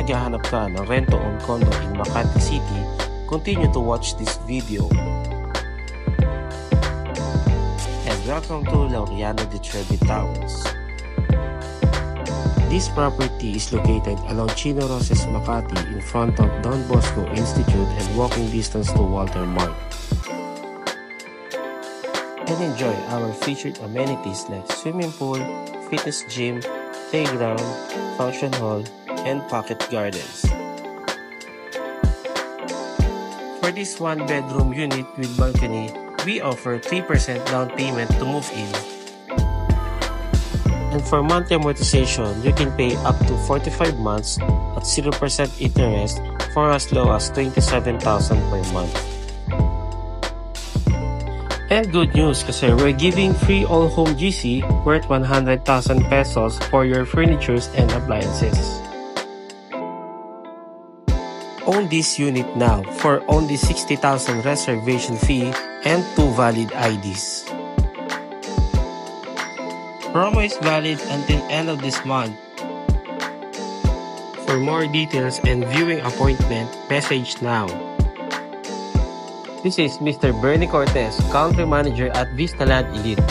naghahanap ka ng rent-to-own condo in Makati City, continue to watch this video. And welcome to Laureano de Trevi Towers. This property is located along Chino Roses, Makati in front of Don Bosco Institute and walking distance to Walter Mart. And enjoy our featured amenities like swimming pool, fitness gym, playground, function hall, and pocket gardens. For this one-bedroom unit with balcony, we offer 3% down payment to move in. And for monthly amortization, you can pay up to 45 months at 0% interest for as low as 27,000 per month. And good news kasi we're giving free all-home GC worth 100,000 pesos for your furnitures and appliances. Own this unit now for only 60,000 reservation fee and 2 valid IDs. Promo is valid until end of this month. For more details and viewing appointment, message now. This is Mr. Bernie Cortez, Country Manager at Vistaland Elite.